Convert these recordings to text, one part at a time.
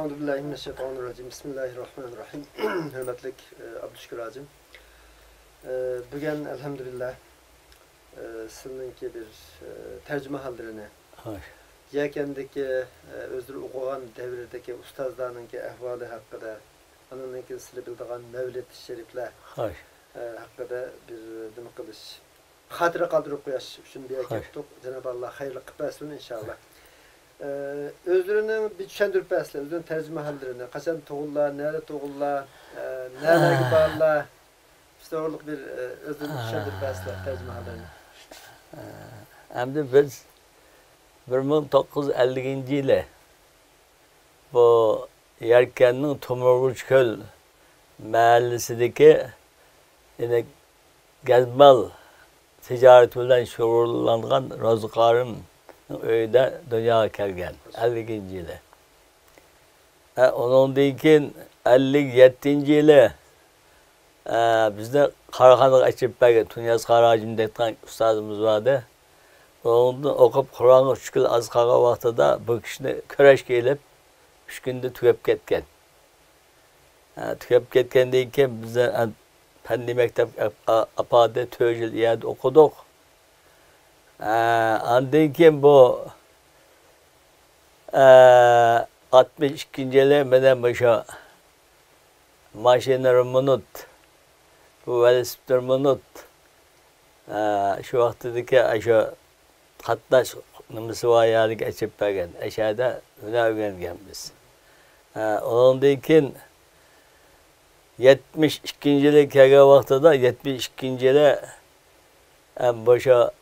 Euzubillahimineşşeytanirracim. Bismillahirrahmanirrahim. Hürmetlik Abdüşkür Hacım. Bugün elhamdülillah sizinki bir tercüme hallerini yekendeki özür okuğan devirdeki ustazlarınki ehvali hakkında onunki sili bildiğin mevlid-i şerifler hakkında bir demek kılış. Hatırı kaldırıp koyaş. Şimdi bir ekiptik. Cenab-ı Allah hayırlı kıpasın inşallah. Özlerinin bir düşendirip besle, özlerinin tercüme hallerini, kaçan toğullar, nerede toğullar, nerede gibarlar, işte orluk bir özlerinin düşendirip besle, tercüme hallerini. Hem de biz 1950 yılı bu Yerken'in Tomurguçköl mahallesindeki yine gezmal ticaretinden şuurlanan Razıkar'ın öyle dünyaya gelgen 50. yılı. Onun deyken 57. yılı bizde Karahan'da açıp belki Tunyaz Karacım deken ustadımız vardı. Onu okup Kur'an'ı 3 yıl az kalan vaxtada bu kişini köreş gelip 3 günde tükep ketken. Tükep ketken deyken bize Pendi Mektep apadı 4 yıl iyade okuduk. Andayken bu 62. yılı benden başa maşinlerim unut, bu velosipedlerimi unut. Şu vaxtdaki aşağı hatta nımısı var yani geçip bergen, aşağıda öğrengen biz. Onundayken 72. yılı kege vaxtada 72. yılı en başa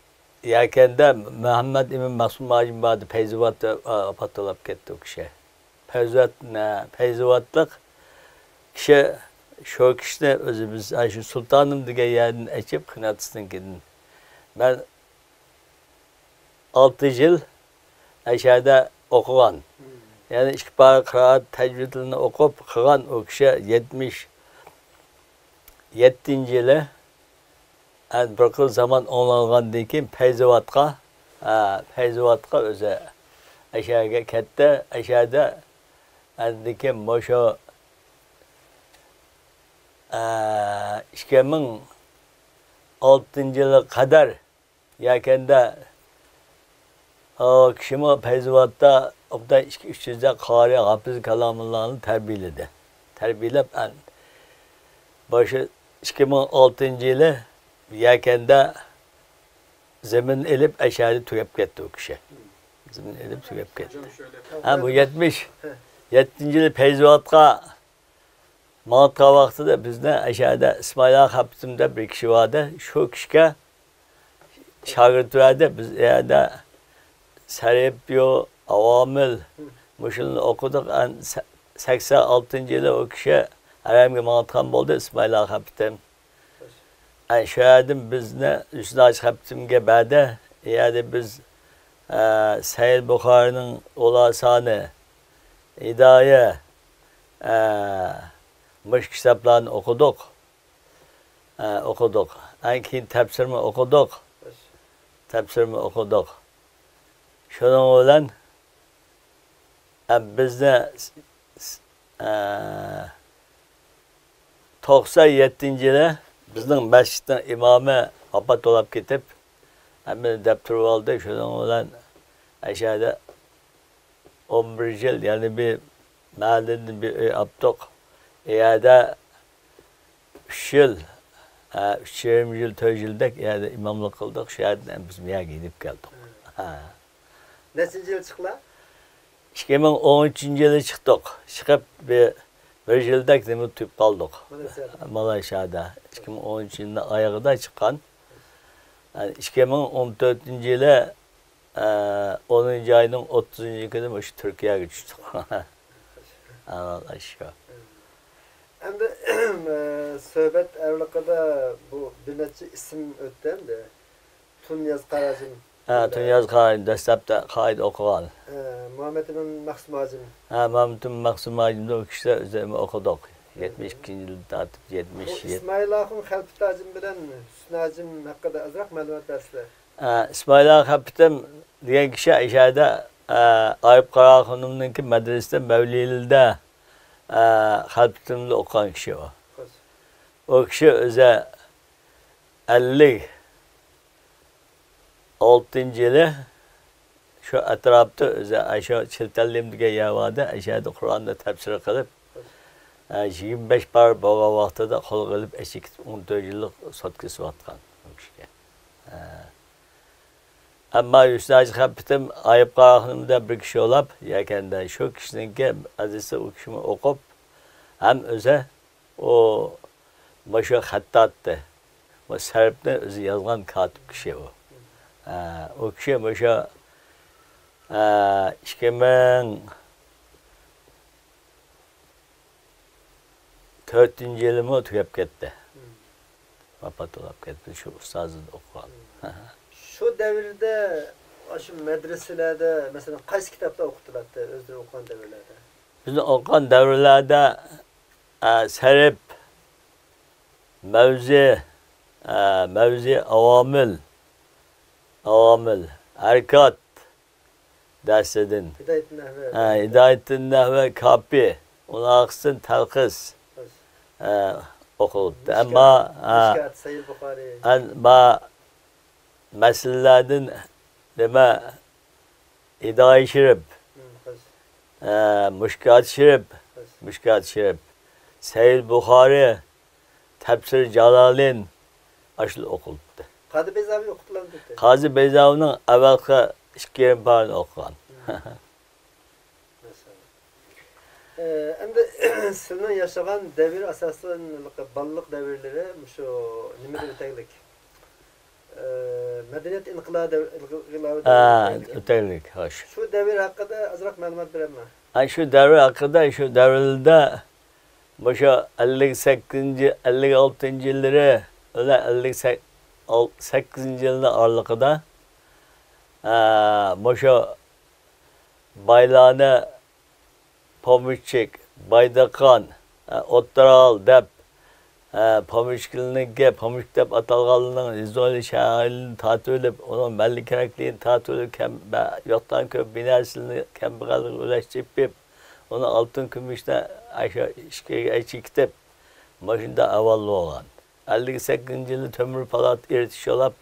Yerkende Muhammed İmin Maksum Macim vardı, Peyzivat patolap gitti o kişi. Peyzivatlık kişi, şu kişi özümüz, Ayşe Sultanım diye yerini açıp kınatısını gidin. Ben 6 yıl aşağıda okuyan, yani işkibari kıraat tecvidini okup kıran o kişi 77. yılı yani bir zaman onlardan deyken Peyzivat'a öze aşağıya kette aşağıda deyken boşa 2006. yılı kadar yakında o kişimi Peyzivat'ta 300'de kari hafız kalamullahını terbiyeledi. Terbiyelep başı 2006. yılı Yerkende zemin elip aşağıda tükep gitti o kişi. Zemin elip tükep gitti. Bu 70. 7. yılı Peyzivat'a Malatka vaxtıda bizde aşağıda İsmail Ağa Hapit'imde bir kişi vardı. Şu kişiye şagird verdi. Biz yani Serepyo, Avamil, Muşul'unu okuduk. 86. yılı o kişi Aramgi Malatka'm oldu İsmail Ağa Hapit'im. Şahidim biz ne üstüne açık haptimge bade yani biz Sahih Bukhari'nin olasanı İdaye mış kitaplarını okuduk. Anki tefsirimi okuduk. Şunun olan biz de 97. yılı bizden mescitten imamı apat olap gidip hemen depturu aldı. Şunun olan aşağıda 11 yıl yani bir mahallenin bir yaptık. İyade 3 yıl, 3-20 yıl, 4 yılda yani imamlık kıldık. Şehirden bizim yer gidip geldik. Neçinci yıl çıkla? 2013. yılı çıktık. Çıkıp bir yılda gidip tüp kaldık. Malaysia'da. 2013 yılında ayağı da çıkan. Yani 2014. yılı 10. ayının 30. günü Türkiye'ye geçtik. Allah aşkına. Hem de sohbet evlakada bu bir neçe isim öttem de Tunyaz Karacım. Tunyaz Karacım, Destap'ta kayıt okuyan. Muhammed İmin Maksum Hacım. Muhammed İmin Maksum Hacım'da o kişiler üzerime okuduk. 72. yılda artık 70. İsmail Ağa'nın Halpit Hacım bilen Hüsnü Hacım hakkında azrak malumat versler. İsmail Ağa Hapit'im diyen kişi aşağıda Ayıp Kara Hanım'ınki medresede Mevlili'de Halptim'de okuyan kişi o. O kişi öze 56 yılı şu etrafta öze aşağı Çiltelli'mdeki yavada aşağıda Kur'an'da tefsir kılıp 25 bar boğa vaxtıda kol kılıp eşik 14 yıllık sotkisi vatkan o kişiye. Ama Hüsnü Kapit'im Ayıp Kara Hanım'da bir kişi olap yakında şu kişinin azizse o kişimi okup hem öze o başı hattattı. O Serp'te özü yazgan katip kişi o. O kişi başı 2004 yılımı tükep gitti. Vafat olup gitti. Şu ustazı okuyan. Şu devirde, şu medreselerde mesela kaç kitapta okuttular özleri okuyan devirlerde? Bizim okuyan devirlerde Serp, mevzi, avamil, erkat dersedin. Hidayet-i Nehve kapi, ona aksın telkis okuldu. Ama meselelerden deme İdai Şirip, Müşkat Şirip, Seyil Bukhari, Tefsir Celal'in aşılı okuldu. Kadı Beyzavi okuttular mı? Kadı Beyzavi'nin evvelki şikirin parini okuyan. Hem de senin yaşayan devir asaslı ballık devirleri şu nimet öteklik. Medeniyet inkılabı öteklik, hoş. Şu devir hakkında azrak malumat veremem. Şu devir hakkında, şu devirde başa 56. yılları, öyle 58. yılın aralıkta başa Baylane, Pamukçik, Baydakan, Ottaral, Dep, Pamukçikli'nin Pamukdep Atalgalı'nın İzoli Şahil'in tatülü, onun Melli Kerekli'nin tatülü, yoktan köp binersilini kembegalık ulaştıp, onun altın gümüşte aşağı kitap başında avallı olan. 58. yılı Tömür Palat irtiş olap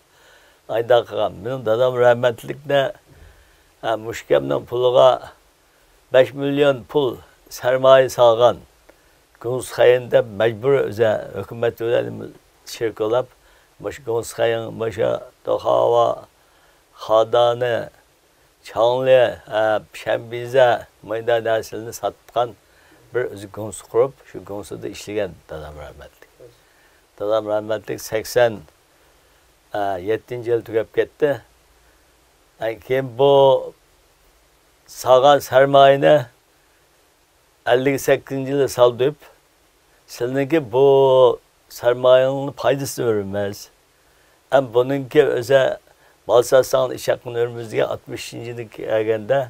ayda kalan. Benim dadam rahmetlikle müşkemden puluğa 5 milyon pul sermaye sağgan. Günüz hayında mecbur öze hükümet ödelim şirk olap. Günüz hayın başa Dokava, Hadanı, Çanlı, Şembize meydan derslerini satkan bir özü günüz kurup şu günüzü de işleyen dadam rahmetlik. Dadam rahmetlik 87. yıl tükep gitti. Kim bu sağan sermayene 58. yılda saldırıp seninki bu sermayenin faydası verilmez. Hem bununki öze Balsastan iş hakkının önümüzdeki 60. yılındaki ergende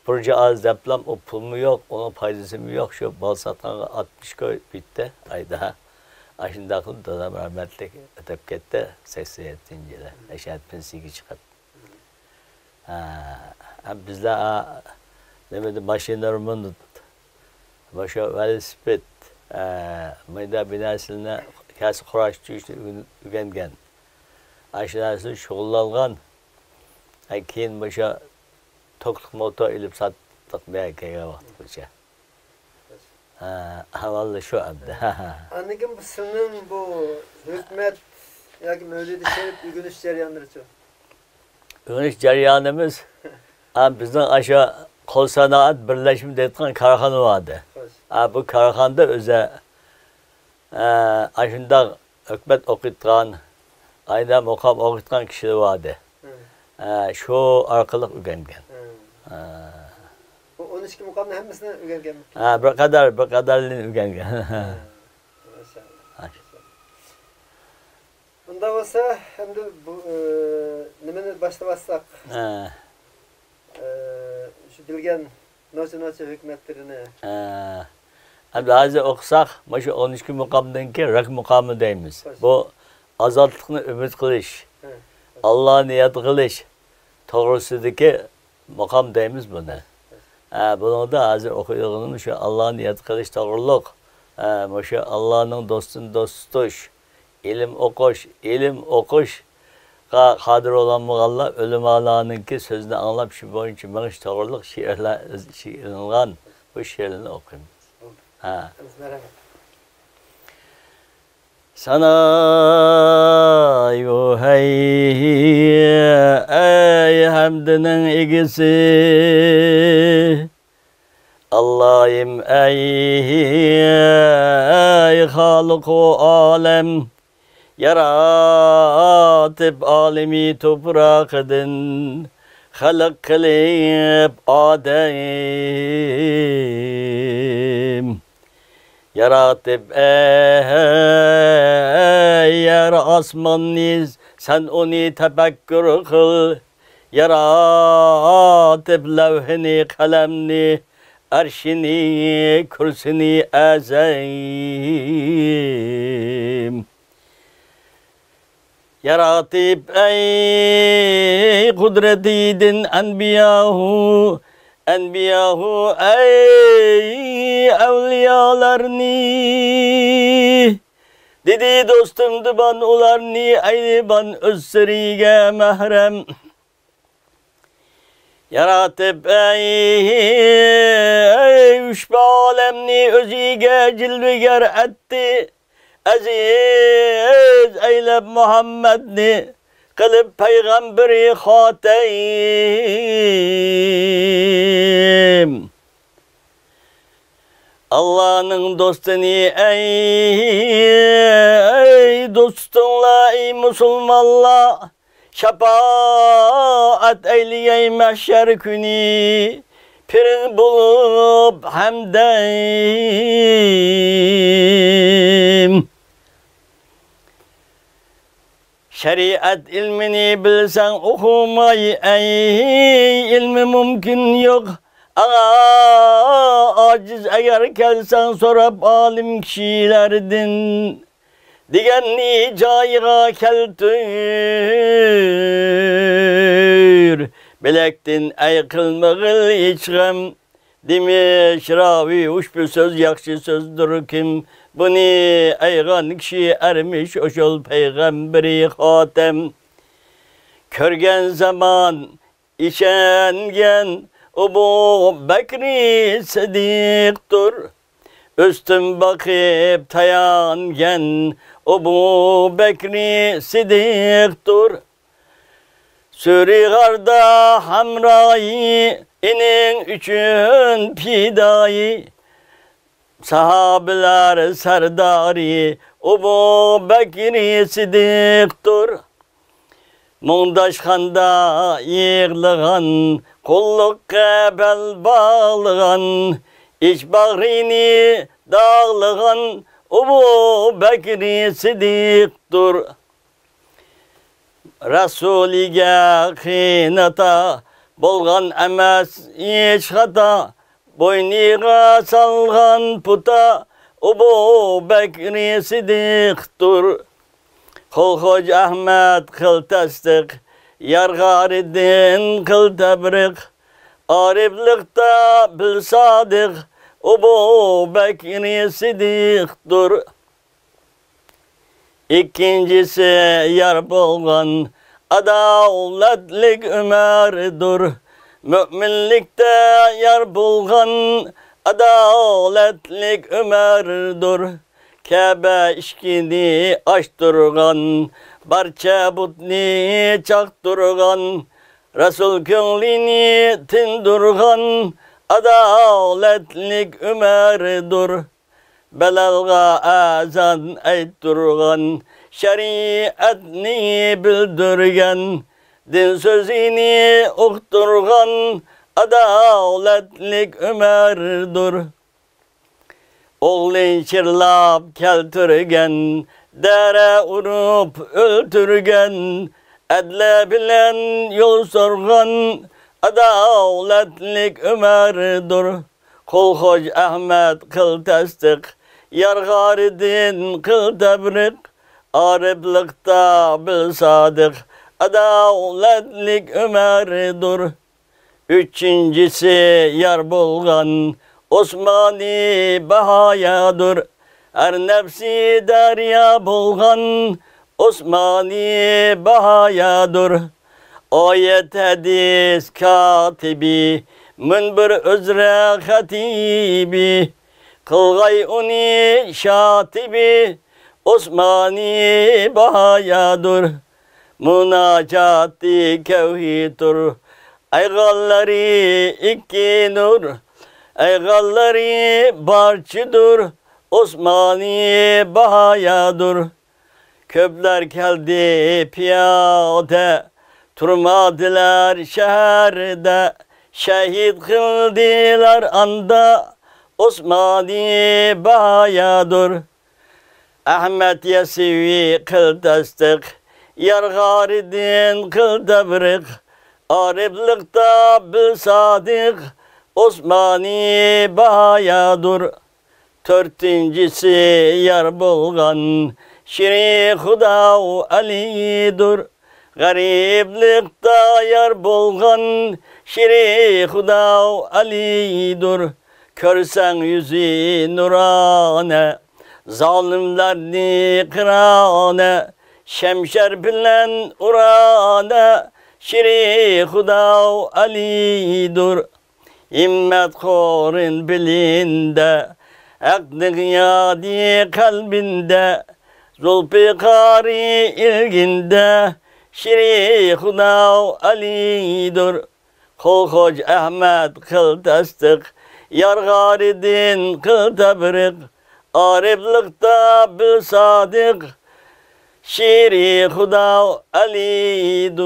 proje az deprem o pul mu yok, onun faydası mı yok. Şu Balsastan 60 köy bitti ayda. Aşında akıllı da rahmetlik ötep gitti 87. yıla. Eşat 18 çıkarttı. Bizler demedi maşinlarımın başa velosiped meyda binasına kâsı kuraşçı işte ügengen. Aşinası şoğullalgan. Keyin başa tokluk motor ilip sattık belki vakti. Vallahi şu anda. Anladım senin bu hükümet yani Mevlid-i Şerif ügünüş cereyanları çok. Ügünüş cereyanımız bizden aşağı kol sanaat birleşimi dediğin karhanı vardı. Bu karhanda öze aşında hükümet okutkan, aynen mokam okutkan kişiler vardı. Şu arkalık ügengen. 12 mukamda hemmisine ügengen mi? Bir kadarlığını ügengen. Bunda olsa hem de bu nemeni başlamazsak şu bilgen noca hükümetlerini hem de hazır okusak 12 mukamdan ki rak mukamı deyimiz. Bu azaltlıkını ümit kılış, Allah'a niyet kılış, doğrusudaki makam deyimiz buna. Bunu da hazır okuyduğunuz şu Allah'ın niyet kılış doğruluk. Şu Allah'ın dostun dostuş. İlim okuş. Kadir olan muğalla ölüm Allah'ınki sözünü anlap şu boyunca bağış doğruluk şiirlen bu şiirini okuyayım. Sana yuhey ey hamdinin igisi Allah'ım ey halık-ı alem yaratıp alemi toprakıdın halak kılıp Adem yaratıp yer asmanniz sen onu tefekkür kıl yaratıp levhini kalemni arşini kürsini ezeyim yaratıp ey kudretidin enbiyahu ey evliyalarni dedi dostumdu ban ularni ayni ban özsürige mehrem yaratıp ey üçbe alemni özüge cilveger etti aziz eyleb Muhammedni kılıp peygamberi hatem Allah'ın dostunu ey dostunla ey Müslümanla şefaat eyleyey mahşer günü pirin bulup hamdem şeriat ilmini bilsen okumayı ey ilmi mümkün yok aciz eğer gelsen sorap alim kişilerdin digenni cayığa keltür bilektin ey kılmığıl içgem demiş ravi uç bir söz yakşı sözdür kim bunu eygan kişi ermiş oşul peygamberi hatem körgen zaman içengen Ebu Bekri Sıddık'tır üstün bakıp tayangen Ebu Bekri Sıddık'tır Surigarda hamrayı inin üçün pidayı sahabeler serdari Ebu Bekri Sıddık'tır Mundaşkanda yığılgan kulluk bel bağlıgan iç bağrini dağlıgan Ebu Bekri Sıddık'tır Resulüge kıynata bolgan emes hiç hata boyniga salgan puta Ebu Bekri Sıddık'tır Kolhoc Ahmet kıl tasdik yargaridin kıl tebrik ariflikta bil sadık Ebu Bekri Sıddık'tır İkincisi yar bolgan adaletlik Ömer'dur müminlikte yar bulgan adaletlik Ömer'dur Kabe işkini açtırgan barça butni çaktırgan Resul könlini tindurgan adaletlik Ömer'dur Belalga azan eytturgan şeriatni bildirgen din sözini ukturgan adaletlik Ömer'dur Oğlun çırlap keltürgen dere urup öldürgen edle bilen yol sorgan adaletlik Ömer'dur Kolhoc Ahmet kıl tasdik yargaridin kıl tebrik ariflikta bil sadık adaletlik Ömer'dur Üçüncüsü yar bolgan Osmani bahayadır. Her nefsi derya bolgan Osmani bahayadır. Ayet hadis katibi münbir özre hatibi kılgay uni şatibi Osmani bahayadır. Münacati kevhidur aygalları iki nur aygalları barçıdır Osmani bahayadır. Köpler geldi piyade turmadılar şehirde şehit kıldılar anda Osmani bahayadır. Ahmet Yesevi kıl tasdik yar garidin kıl tebrik ariflikta bil sadık Osmani bahayadır. Dördüncüsü yar bolgan Şiri Hudav Ali'dur. Gariplikta yar bolgan Şiri Hudav Ali'dur. Körsen yüzü nurane zalimlerini kırane şemşer bilen urane Şiri Hudav Ali'dur. İmmet korin bilinde Aklı yadi kalbinde Zulfikari ilginde Şiri Hudav Ali'dur. Kolkoc Ahmet kıl tasdik yar garidin kıl tebrik ariflikta bil sadık Şiri Hudav Ali'dur.